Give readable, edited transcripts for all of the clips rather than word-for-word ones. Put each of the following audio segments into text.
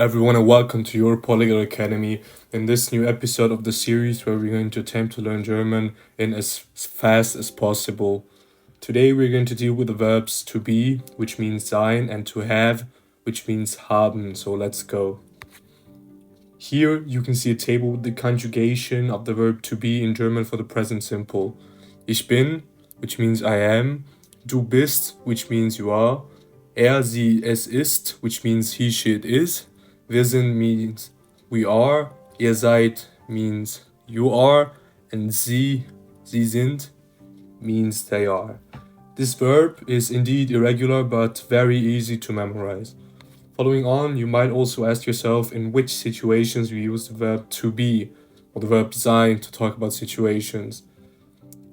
everyone, and welcome to your Polyglot Academy. In this new episode of the series, where we're going to attempt to learn German in as fast as possible. Today, we're going to deal with the verbs to be, which means sein, and to have, which means haben. So let's go. Here, you can see a table with the conjugation of the verb to be in German for the present simple. Ich bin, which means I am. Du bist, which means you are. Sie, es ist, which means he, she, it is. Wir sind means we are. Ihr seid means you are. And sie sind means they are. This verb is indeed irregular but very easy to memorize. Following on, you might also ask yourself in which situations we use the verb to be or the verb sein to talk about situations.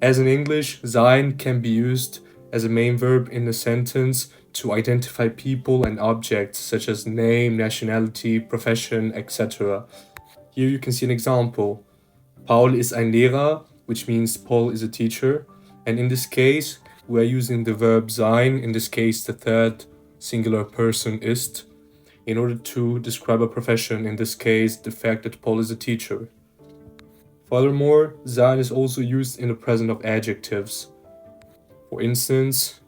As in English, sein can be used as a main verb in a sentence to identify people and objects such as name, nationality, profession, etc. Here you can see an example. Paul ist ein Lehrer, which means Paul is a teacher. And in this case, we are using the verb sein, in this case the third singular person ist, in order to describe a profession, in this case the fact that Paul is a teacher. Furthermore, sein is also used in the present of adjectives. For instance,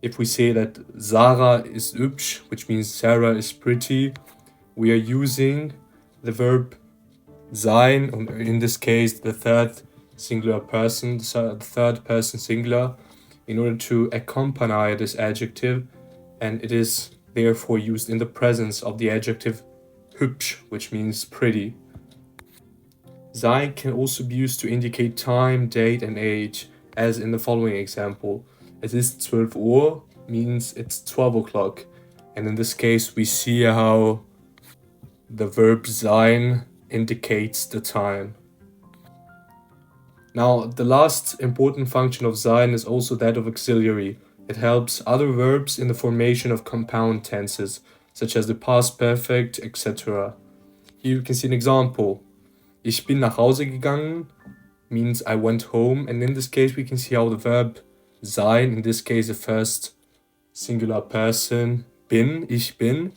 if we say that Sarah is hübsch, which means Sarah is pretty, we are using the verb sein, or in this case the third singular person, the third person singular, in order to accompany this adjective, and it is therefore used in the presence of the adjective hübsch, which means pretty. Sein can also be used to indicate time, date, and age, as in the following example. Es ist 12 Uhr means it's 12 o'clock. And in this case, we see how the verb sein indicates the time. Now, the last important function of sein is also that of auxiliary. It helps other verbs in the formation of compound tenses, such as the past perfect, etc. Here you can see an example. Ich bin nach Hause gegangen means I went home, and in this case we can see how the verb sein, in this case the first singular person, bin, ich bin,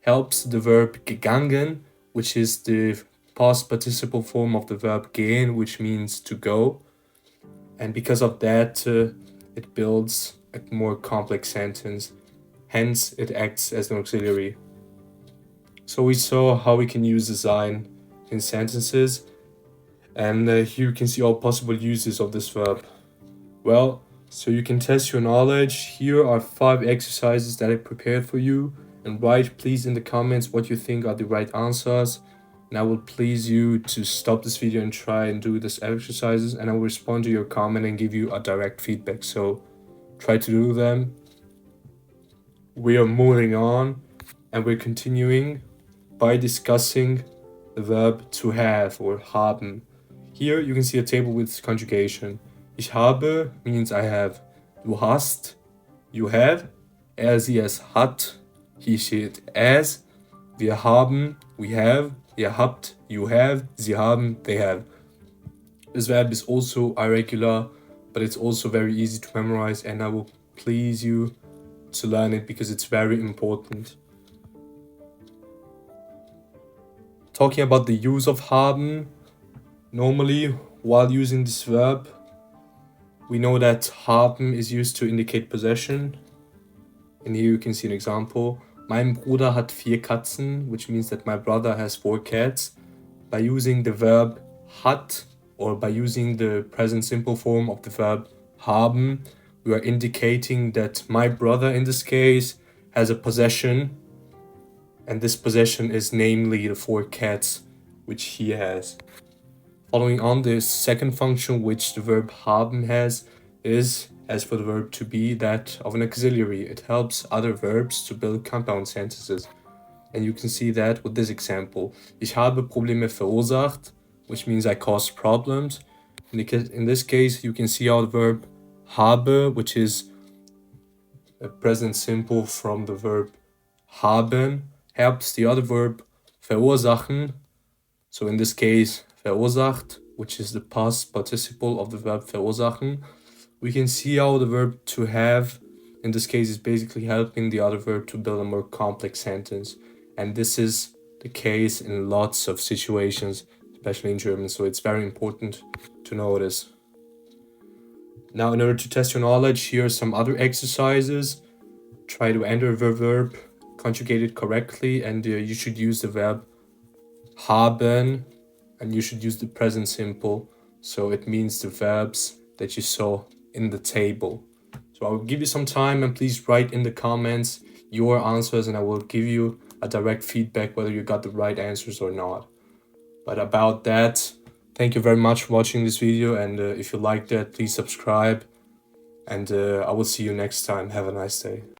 helps the verb gegangen, which is the past participle form of the verb gehen, which means to go. And because of that, it builds a more complex sentence. Hence, it acts as an auxiliary. So we saw how we can use the sein in sentences, and here you can see all possible uses of this verb. Well, so you can test your knowledge. Here are 5 exercises that I prepared for you, and write please in the comments what you think are the right answers, and I will please you to stop this video and try and do these exercises, and I will respond to your comment and give you a direct feedback, so try to do them. We are moving on, and we're continuing by discussing the verb to have or haben. Here you can see a table with conjugation. Ich habe means I have. Du hast, you have. Sie, es hat. He, she, it has. Wir haben, we have. Ihr habt, you have. Sie haben, they have. This verb is also irregular, but it's also very easy to memorize, and I will please you to learn it because it's very important. Talking about the use of haben, normally while using this verb, we know that haben is used to indicate possession. And here you can see an example. Mein Bruder hat 4 Katzen, which means that my brother has 4 cats. By using the verb hat, or by using the present simple form of the verb haben, we are indicating that my brother in this case has a possession, and this possession is namely the 4 cats which he has. Following on, the second function which the verb haben has is, as for the verb to be, that of an auxiliary. It helps other verbs to build compound sentences. And you can see that with this example. Ich habe Probleme verursacht, which means I caused problems. In this case, you can see how the verb habe, which is a present simple from the verb haben, helps the other verb verursachen. So in this case, verursacht, which is the past participle of the verb verursachen. We can see how the verb to have, in this case, is basically helping the other verb to build a more complex sentence. and this is the case in lots of situations, especially in German, so it's very important to know this. Now, in order to test your knowledge, here are some other exercises. Try to enter the verb, conjugate it correctly, and you should use the verb haben, and you should use the present simple, so it means the verbs that you saw in the table. So I will give you some time, and please write in the comments your answers, and I will give you a direct feedback whether you got the right answers or not. But about that, thank you very much for watching this video, and if you liked it, please subscribe, and I will see you next time. Have a nice day.